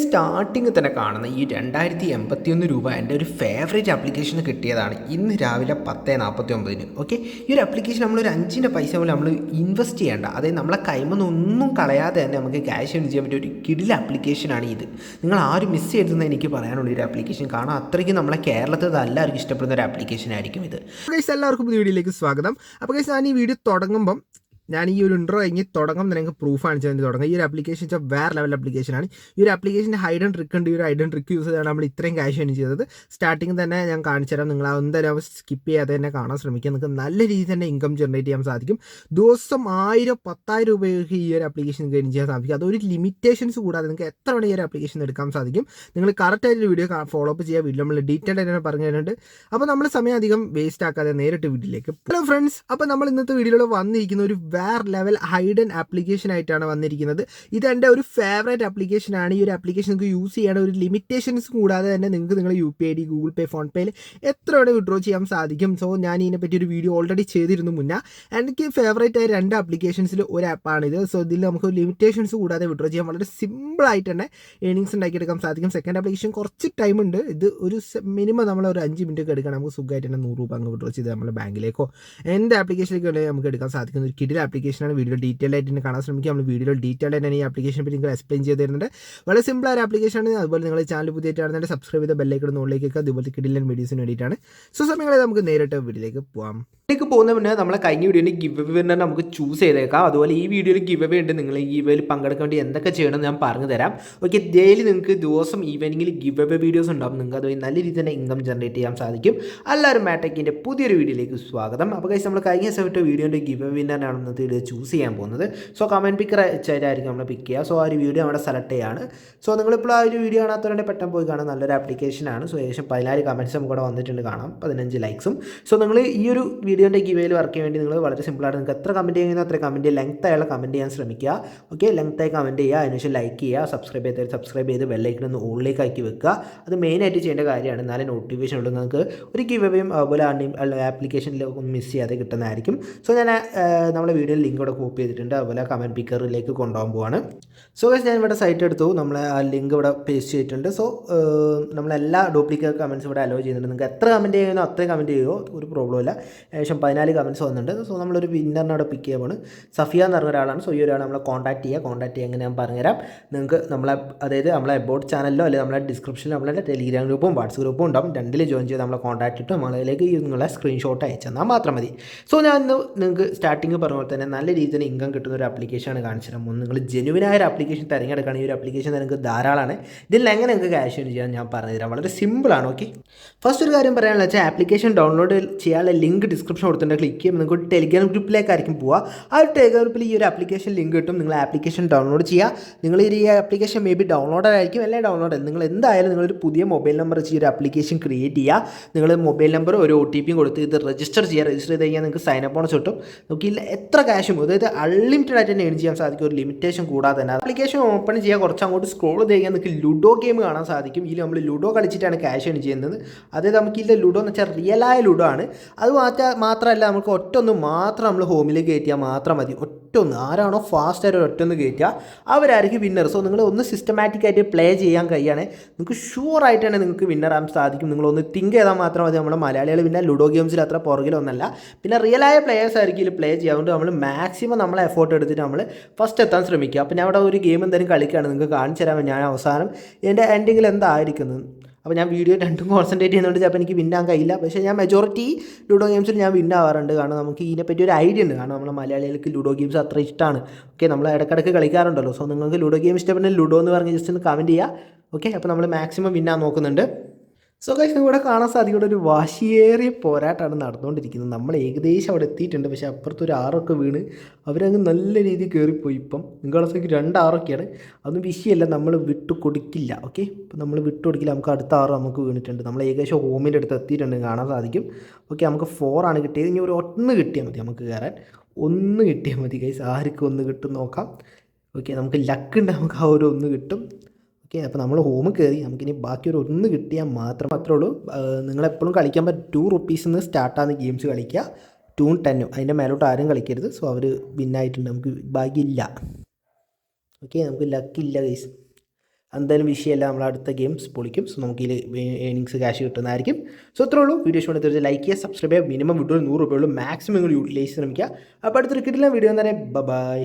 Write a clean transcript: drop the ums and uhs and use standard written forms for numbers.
Starting തന്നെ കാണുന്ന ഈ 2081 രൂപ എൻ്റെ ഒരു ഫേവറേറ്റ് ആപ്ലിക്കേഷന് കിട്ടിയതാണ് ഇന്ന് രാവിലെ 10:49. ഓക്കെ, ഈ ഒരു ആപ്ലിക്കേഷൻ നമ്മളൊരു 5 പൈസ പോലും നമ്മൾ ഇൻവെസ്റ്റ് ചെയ്യേണ്ട, അതായത് നമ്മളെ കൈമൊന്നും ഒന്നും കളയാതെ തന്നെ നമുക്ക് ക്യാഷ് ഏൺ ചെയ്യാൻ പറ്റിയ ഒരു കിടില ആപ്ലിക്കേഷനാണ് ഇത്. നിങ്ങൾ ആരും മിസ് ചെയ്തെന്ന് എനിക്ക് പറയാനുള്ള ഒരു ആപ്ലിക്കേഷൻ, കാരണം അത്രയ്ക്ക് നമ്മളെ കേരളത്തിൽ എല്ലാവർക്കും ഇഷ്ടപ്പെടുന്ന ഒരു ആപ്ലിക്കേഷൻ ആയിരിക്കും ഇത്. എല്ലാവർക്കും പുതിയ വീഡിയോയിലേക്ക് സ്വാഗതം. അപ്പോൾ ഞാൻ ഈ വീഡിയോ തുടങ്ങുമ്പം ഞാൻ ഈ ഒരു ഇൻട്രോ കഴിഞ്ഞ് തുടങ്ങുമ്പോൾ നിങ്ങൾക്ക് പ്രൂഫ് കാണിച്ചു തന്നെ തുടങ്ങും. ഈ ഒരു ആപ്ലിക്കേഷൻ വെച്ചാൽ വേറെ ലെവൽ ആപ്ലിക്കേഷനാണ്. ഈ ഒരു ആപ്ലിക്കേഷൻ്റെ ഹൈഡ് ആൻഡ് ട്രിക്ക് ഉണ്ട്. ഈ ഒരു ഹൈഡ് ആൻഡ് ട്രിക്ക് യൂസ് ചെയ്താണ് നമ്മൾ ഇത്രയും ക്യാഷ് ഏൺ ചെയ്തത്. സ്റ്റാർട്ടിങ് തന്നെ ഞാൻ കാണിച്ചു തരാം. നിങ്ങൾ എന്തായാലും സ്കിപ്പ് ചെയ്യാതെ തന്നെ കാണാൻ ശ്രമിക്കുക. നിങ്ങൾക്ക് നല്ല രീതിയിൽ തന്നെ ഇൻകം ജനറേറ്റ് ചെയ്യാൻ സാധിക്കും. ദിവസം 1000, 10,000 രൂപയ്ക്ക് ഈ ഒരു ആപ്ലിക്കേഷൻ ഏൺ ചെയ്യാൻ സാധിക്കും. അതൊരു ലിമിറ്റേഷൻസ് കൂടാതെ നിങ്ങൾക്ക് എത്ര വേണം ഈ ഒരു ആപ്ലിക്കേഷൻ എടുക്കാൻ സാധിക്കും. നിങ്ങൾ കറക്റ്റായിട്ട് വീഡിയോ ഫോളോ അപ്പ് ചെയ്യുക. വീഡിയോ നമ്മൾ ഡീറ്റെയിൽ ആയിട്ട് തന്നെ പറഞ്ഞു തരുന്നുണ്ട്. അപ്പോൾ നമ്മൾ സമയം അധികം വേസ്റ്റ് ആക്കാതെ നേരിട്ട് വീഡിയോയിലേക്ക്. ഹലോ ഫ്രണ്ട്സ്, അപ്പോൾ നമ്മൾ ഇന്നത്തെ വീഡിയോയിൽ വന്നിരിക്കുന്ന ഒരു വേറെ ലെവൽ ഹൈഡൻ ആപ്ലിക്കേഷൻ ആയിട്ടാണ് വന്നിരിക്കുന്നത്. ഇതെൻ്റെ ഒരു ഫേവറേറ്റ് ആപ്ലിക്കേഷനാണ്. ഈ ഒരു ആപ്ലിക്കേഷൻ നിങ്ങൾക്ക് യൂസ് ചെയ്യാൻ ഒരു ലിമിറ്റേഷൻസ് കൂടാതെ തന്നെ നിങ്ങൾക്ക് നിങ്ങളുടെ UPI ID, ഗൂഗിൾ പേ, ഫോൺ പേയിൽ എത്ര വേണേൽ വിഡ്രോ ചെയ്യാൻ സാധിക്കും. സോ ഞാൻ ഇതിനെപ്പറ്റി ഒരു വീഡിയോ ഓൾറെഡി ചെയ്തിരുന്നു മുന്നേ. എനിക്ക് ഫേവറേറ്റ് ആയ 2 ആപ്ലിക്കേഷൻസിൽ ഒരു ആപ്പാണിത്. സോ ഇതിൽ നമുക്ക് ലിമിറ്റേഷൻസ് കൂടാതെ വിഡ്രോ ചെയ്യാൻ വളരെ സിമ്പിളായിട്ട് തന്നെ ഏണിങ്സ് ഉണ്ടാക്കിയെടുക്കാൻ സാധിക്കും. സെക്കൻഡ് ആപ്ലിക്കേഷൻ കുറച്ച് ടൈം ഉണ്ട്. ഇത് ഒരു മിനിമം നമ്മൾ ഒരു 5 മിനിറ്റ് ഒക്കെ എടുക്കണം. നമുക്ക് സുഖമായിട്ട് തന്നെ 100 രൂപ അങ്ങ് വിഡ്രോ ചെയ്ത് നമ്മുടെ ബാങ്കിലേക്കോ എന്ത് ആപ്ലിക്കേഷനിലേക്ക് വേണമെങ്കിൽ നമുക്ക് എടുക്കാൻ സാധിക്കുന്ന ഒരു കിടില ആപ്ലിക്കേഷനാണ്. വീഡിയോ ഡീറ്റെയിൽ ആയിട്ട് തന്നെ കാണാൻ ശ്രമിക്കുക. നമ്മൾ വീഡിയോ ഡീറ്റെയിൽ ആയിട്ട് തന്നെ ഈ ആപ്ലിക്കേഷനെ പറ്റി നിങ്ങൾ എക്സ്പ്ലെയിൻ ചെയ്ത് തരുന്നുണ്ട്. വളരെ സിമ്പിൾ ആയ ആപ്ലിക്കേഷനാണ്. അതുപോലെ നിങ്ങൾ ചാനൽ പുതിയതായിട്ട് സബ്സ്ക്രൈബ് ചെയ്ത ബെല്ലൈക്കൺ മുകളിലേക്ക് അതുപോലെ കിടിലൻ വീഡിയോസിന് വേണ്ടിയിട്ടാണ്. സോ സമയങ്ങളെ നമുക്ക് നേരിട്ട് വീഡിയോയിലേക്ക് പോകാം. പോകുന്ന മുന്നേ നമ്മളെ കഴിഞ്ഞ വീഡിയോയിൽ ഗിവ് അവേ തന്നെ നമുക്ക് ചൂസ് ചെയ്തേക്കാം. അതുപോലെ ഈ വീഡിയോയിൽ ഗിവ് അവേ ഉണ്ട്. നിങ്ങൾ ഈ ഗിവ് അവേയിൽ പങ്കെടുക്കാൻ വേണ്ടി എന്തൊക്കെ ചെയ്യണമെന്ന് ഞാൻ പറഞ്ഞു തരാം. ഓക്കെ, ഡെയിലി നിങ്ങൾക്ക് ദിവസം ഈവനിങ്ങിൽ ഗിവ് അവേ വീഡിയോസ് ഉണ്ടാകും. നിങ്ങൾക്ക് അതുവഴി നല്ല രീതിയിൽ തന്നെ ഇൻകം ജനറേറ്റ് ചെയ്യാൻ സാധിക്കും. എല്ലാവരും മാറ്റക്കിൻ്റെ പുതിയൊരു വീഡിയോയിലേക്ക് സ്വാഗതം. അപ്പോൾ കഴിച്ച് നമ്മൾ കഴിഞ്ഞ ദിവസം വീഡിയോൻ്റെ ഗിവ് അവേ വിന്നറിനാണ് ഇന്നത്തെ വീഡിയോ ചൂസ് ചെയ്യാൻ പോകുന്നത്. സോ കമൻറ്റ് പിക്കർ വെച്ചായിരിക്കും നമ്മൾ പിക്ക് ചെയ്യുക. സോ ആ ഒരു വീഡിയോ അവിടെ സെലക്ട് ചെയ്യാണ്. സോ നിങ്ങളിപ്പോൾ ആ ഒരു വീഡിയോ കാണാത്തവരുടെ പെട്ടെന്ന് പോയി കാണാൻ നല്ലൊരു ആപ്ലിക്കേഷനാണ്. സോ ഏകദേശം 14 കമൻറ്റ്സ് നമുക്ക് ഇവിടെ വന്നിട്ടുണ്ട്, കാണാം 15 ലൈക്സും. സോ നിങ്ങൾ ഈ ഒരു വീഡിയോൻ്റെ ഗിവേയിൽ വർക്ക് ചെയ്യാൻ വേണ്ടി നിങ്ങൾ വളരെ സിമ്പിളായിട്ട് നിങ്ങൾക്ക് എത്ര കമൻറ്റ് ചെയ്യുന്നോ അത്ര കമൻറ്റ് ലെങ്ത് ആയുള്ള കമൻറ്റ് ചെയ്യാൻ ശ്രമിക്കുക. ഓക്കെ, ലെങ്ത് ആയി കമൻറ്റ് ചെയ്യുക, അതിനുശേഷം ലൈക്ക് ചെയ്യുക, സബ്സ്ക്രൈബ് ചെയ്ത് ബെല്ലൈക്കൺ ഒന്ന് ഓളിലേക്ക് ആക്കി വെക്കുക. അത് മെയിനായിട്ട് ചെയ്യേണ്ട കാര്യമാണ്. എന്നാലും നോട്ടിഫിക്കേഷൻ ഉള്ളത് നിങ്ങൾക്ക് ഒരു ഗിവ് അവേയും അതുപോലെ ആപ്ലിക്കേഷനിൽ ഒന്നും മിസ് ചെയ്യാതെ കിട്ടുന്നതായിരിക്കും. സോ ഞാൻ നമ്മുടെ വീഡിയോയിൽ ലിങ്ക് ഇവിടെ കോപ്പി ചെയ്തിട്ടുണ്ട്. അതുപോലെ കമൻറ്റ് പിക്കറിലേക്ക് കൊണ്ടുപോകാൻ പോവാണ്. സോ ഞാൻ ഇവിടെ സൈറ്റ് എടുത്തു, നമ്മൾ ആ ലിങ്ക് ഇവിടെ പേസ്റ്റ് ചെയ്തിട്ടുണ്ട്. സോ നമ്മളെല്ലാ ഡ്യൂപ്ലിക്കേറ്റ് കമൻറ്റ്സ് ഇവിടെ അലോ ചെയ്യുന്നുണ്ട്. നിങ്ങൾക്ക് എത്ര കമൻറ്റ് ചെയ്യുന്നോ അത്രയും കമൻറ്റ് ചെയ്യുമോ ഒരു പ്രോബ്ലം ഇല്ല. ഏകദേശം 14 കമൻറ്റ്സ് വന്നിട്ടുണ്ട്. സോ നമ്മളൊരു വിന്നറിനെ അവിടെ പിക്ക് ചെയ്യുമ്പോൾ സഫിയ എന്ന് പറഞ്ഞ ഒരാളാണ്. സോ ഈ ഒരാൾ നമ്മളെ കോൺടാക്ട് ചെയ്യുക എങ്ങനെ ഞാൻ പറഞ്ഞുതരാം. നിങ്ങൾക്ക് അതായത് നമ്മളെ അബൌട്ട് ചാനലിലോ അല്ലെങ്കിൽ നമ്മളെ ഡിസ്ക്രിപ്ഷനിൽ നമ്മളെ ടെലിഗ്രാം ഗ്രൂപ്പും വാട്സ്ആപ്പ് ഗ്രൂപ്പും ഉണ്ടാവും. 2 ജോയിൻ ചെയ്ത് നമ്മളെ കോൺടാക്ട് ഇട്ട് നമ്മളിലേക്ക് നിങ്ങളെ സ്ക്രീൻഷോട്ട് അയച്ചു തന്നാൽ മാത്രം മതി. സോ ഞാൻ നിങ്ങൾക്ക് സ്റ്റാർട്ടിങ് പറഞ്ഞ പോലെ തന്നെ നല്ല രീതിയിൽ ഇൻകം കിട്ടുന്ന ഒരു ആപ്ലിക്കേഷനാണ് കാണിച്ചു തരാം. നിങ്ങൾ ജെനുവിനായ ഒരു ആപ്ലിക്കേഷൻ തിരഞ്ഞെടുക്കുകയാണ്. ഈ ഒരു ആപ്ലിക്കേഷൻ നിങ്ങൾക്ക് ധാരാളമാണ്. ഇതിൽ എങ്ങനെ നിങ്ങൾക്ക് ക്യാഷ് ഏൺ ചെയ്യാൻ ഞാൻ പറഞ്ഞുതരാം. വളരെ സിമ്പിളാണ്. ഓക്കെ, ഫസ്റ്റ് ഒരു കാര്യം പറയാനുള്ള വെച്ചാൽ ആപ്ലിക്കേഷൻ ഡൗൺലോഡ് ചെയ്യാനുള്ള ലിങ്ക് ഡിസ്ക്രിപ്ഷൻ കൊടുത്തിട്ട് ക്ലിക്ക് ചെയ്യുമ്പോൾ നിങ്ങൾക്ക് ടെലിഗ്രാം ഗ്രൂപ്പിലേക്കായിരിക്കും പോവുക. ആ ഒരു ടെലിഗ്രാം ഗ്രൂപ്പിൽ ഈ ഒരു ആപ്ലിക്കേഷൻ ലിങ്ക് കിട്ടും. നിങ്ങൾ ആപ്ലിക്കേഷൻ ഡൗൺലോഡ് ചെയ്യുക. നിങ്ങൾ ഈ ആപ്ലിക്കേഷൻ മേ ബി ഡൗൺലോഡ് ആയിരിക്കും, അല്ലെങ്കിൽ ഡൗൺലോഡ് അല്ല. നിങ്ങൾ എന്തായാലും നിങ്ങളൊരു പുതിയ മൊബൈൽ നമ്പർ വെച്ച് ഈ ഒരു ആപ്ലിക്കേഷൻ ക്രിയേറ്റ് ചെയ്യുക. നിങ്ങൾ മൊബൈൽ നമ്പർ ഒരു OTP കൊടുത്ത് ഇത് രജിസ്റ്റർ ചെയ്യുക. രജിസ്റ്റർ ചെയ്ത് കഴിഞ്ഞാൽ നിങ്ങൾക്ക് സൈൻ അപ്പ് ബോണസ് കിട്ടും. നമുക്ക് എത്ര ക്യാഷും, അതായത് അൺലിമിറ്റഡ് ആയിട്ട് തന്നെ ഏൺ ചെയ്യാൻ സാധിക്കും, ഒരു ലിമിറ്റേഷൻ കൂടാതെ തന്നെ. ആപ്ലിക്കേഷൻ ഓപ്പൺ ചെയ്യുക, കുറച്ച് അങ്ങോട്ട് സ്ക്രോൾ ചെയ്ത് കഴിഞ്ഞാൽ നിങ്ങൾക്ക് ലുഡോ ഗെയിം കാണാൻ സാധിക്കും. ഇതിൽ നമ്മൾ ലുഡോ കളിച്ചിട്ടാണ് ക്യാഷ് ഏൺ ചെയ്യുന്നത്. അതായത് നമുക്ക് ഇതിൽ ലുഡോ എന്ന് വെച്ചാൽ റിയലായ ലുഡോ ആണ്. അത് മാത്രമല്ല നമുക്ക് ഒറ്റൊന്ന് മാത്രം നമ്മൾ ഹോമിലേക്ക് കയറ്റിയാൽ മാത്രം മതി. ഒറ്റൊന്ന് ആരാണോ ഫാസ്റ്റ് ആയിട്ട് ഒറ്റൊന്ന് കയറ്റുക അവരായിരിക്കും വിന്നർ. സോ നിങ്ങൾ ഒന്ന് സിസ്റ്റമാറ്റിക് ആയിട്ട് പ്ലേ ചെയ്യാൻ കഴിയുകയാണെങ്കിൽ നിങ്ങൾക്ക് ഷുവർ ആയിട്ട് തന്നെ നിങ്ങൾക്ക് വിന്നർ ആകാൻ സാധിക്കും. നിങ്ങളൊന്ന് തിങ്ക് ചെയ്താൽ മാത്രം മതി. നമ്മുടെ മലയാളികൾ പിന്നെ ലുഡോ ഗെയിംസിൽ അത്ര പുറകിലൊന്നല്ല, പിന്നെ റിയലായ പ്ലേയേഴ്സ് ആയിരിക്കും ഇതിൽ പ്ലേ ചെയ്യാറുണ്ട്. നമ്മൾ മാക്സിമം നമ്മൾ എഫോർട്ട് എടുത്തിട്ട് നമ്മൾ ഫസ്റ്റ് എത്താൻ ശ്രമിക്കുക. അപ്പോൾ ഞാൻ അവിടെ ഒരു ഗെയിം എന്തായാലും കളിക്കുകയാണ്, നിങ്ങൾക്ക് കാണിച്ചു തരാൻ ഞാൻ അവസാനം എൻ്റെ എൻഡിങ്ങിൽ എന്തായിരിക്കുന്നത്. അപ്പോൾ ഞാൻ വീഡിയോ രണ്ടും കോൺസെൻട്രേറ്റ് ചെയ്യുന്നതുകൊണ്ട് ചിലപ്പോൾ എനിക്ക് വിന്നാൻ കഴിയില്ല. പക്ഷേ ഞാൻ മെജോറിറ്റി ലുഡോ ഗെയിംസിൽ ഞാൻ വിന്നാവാറുണ്ട്. കാരണം നമുക്ക് ഇതിനെപ്പറ്റി ഒരു ഐഡിയ ഉണ്ട്. കാരണം നമ്മൾ മലയാളികൾക്ക് ലുഡോ ഗെയിംസ് അത്ര ഇഷ്ടമാണ്. ഓക്കെ, നമ്മൾ ഇടയ്ക്കിടയ്ക്ക് കളിക്കാറുണ്ടല്ലോ. സോ നിങ്ങൾക്ക് ലുഡോ ഗെയിം ഇഷ്ടപ്പെടുന്ന ലുഡോ എന്ന് പറഞ്ഞ് ജസ്റ്റ് ഒന്ന് കമൻറ്റ് ചെയ്യുക. ഓക്കെ, അപ്പോൾ നമ്മൾ മാക്സിമം വിന്നാൻ നോക്കുന്നുണ്ട്. സോ ഗൈസ്, ഇവിടെ കാണാൻ സാധിക്കും ഒരു വാശിയേറിയ പോരാട്ടമാണ് നടന്നുകൊണ്ടിരിക്കുന്നത്. നമ്മൾ ഏകദേശം അവിടെ എത്തിയിട്ടുണ്ട്. പക്ഷേ അപ്പുറത്തൊരു 6 വീണ് അവരങ്ങ് നല്ല രീതിയിൽ കയറിപ്പോയി. ഇപ്പം നിങ്ങളുടെ 2 6 അതൊന്നും വിഷയമല്ല, നമ്മൾ വിട്ടു കൊടുക്കില്ല. ഓക്കെ, ഇപ്പം നമ്മൾ വിട്ടു കൊടുക്കില്ല. നമുക്ക് അടുത്ത 6 നമുക്ക് വീണിട്ടുണ്ട്. നമ്മൾ ഏകദേശം ഹോമിൻ്റെ അടുത്ത് എത്തിയിട്ടുണ്ട്, കാണാൻ സാധിക്കും. ഓക്കെ, നമുക്ക് 4 ആണ് കിട്ടിയത്. ഇനി ഒരു 1 കിട്ടിയാൽ മതി നമുക്ക് കയറാൻ. 1 കിട്ടിയാൽ മതി ഗൈസ്. ആർക്കും 1 കിട്ടും നോക്കാം. ഓക്കെ, നമുക്ക് ലക്ക് ഉണ്ട്, നമുക്ക് ആ ഒരു 1 കിട്ടും. ഓക്കെ, അപ്പോൾ നമ്മൾ ഹോം കയറി. നമുക്കിനി ബാക്കി ഒരു 1 കിട്ടിയാൽ മാത്രമേ ഉള്ളൂ. നിങ്ങളെപ്പോഴും കളിക്കാൻ പറ്റും 2 റുപ്പീസിൽ നിന്ന് സ്റ്റാർട്ടാകുന്ന ഗെയിംസ് കളിക്കുക. 2 10 അതിൻ്റെ മേലോട്ട് ആരും കളിക്കരുത്. സോ അവർ വിന്നായിട്ടുണ്ട്, നമുക്ക് ഭാഗ്യമില്ല. ഓക്കെ, നമുക്ക് ലക്കില്ല ഗൈസ്. എന്തായാലും വിഷയമല്ല, നമ്മൾ അടുത്ത ഗെയിംസ് പൊളിക്കും. സോ നമുക്ക് ഇതിൽ ഏണിങ്സ് ക്യാഷ് കിട്ടുന്നതായിരിക്കും. സോ അത്രേ ഉള്ളൂ. വീഡിയോ ഇഷ്ടമാണ് തീർച്ചയായും ലൈക്ക് ചെയ്യുക, സബ്സ്ക്രൈബ് ചെയ്യുക. മിനിമം വിട്ടു 100 രൂപയുള്ളൂ. മാക്സിമം നിങ്ങൾ യൂട്ടിലൈസ് ശ്രമിക്കുക. അപ്പോൾ അടുത്തൊരു കിട്ടില്ല വീഡിയോ തന്നെ. ബൈ.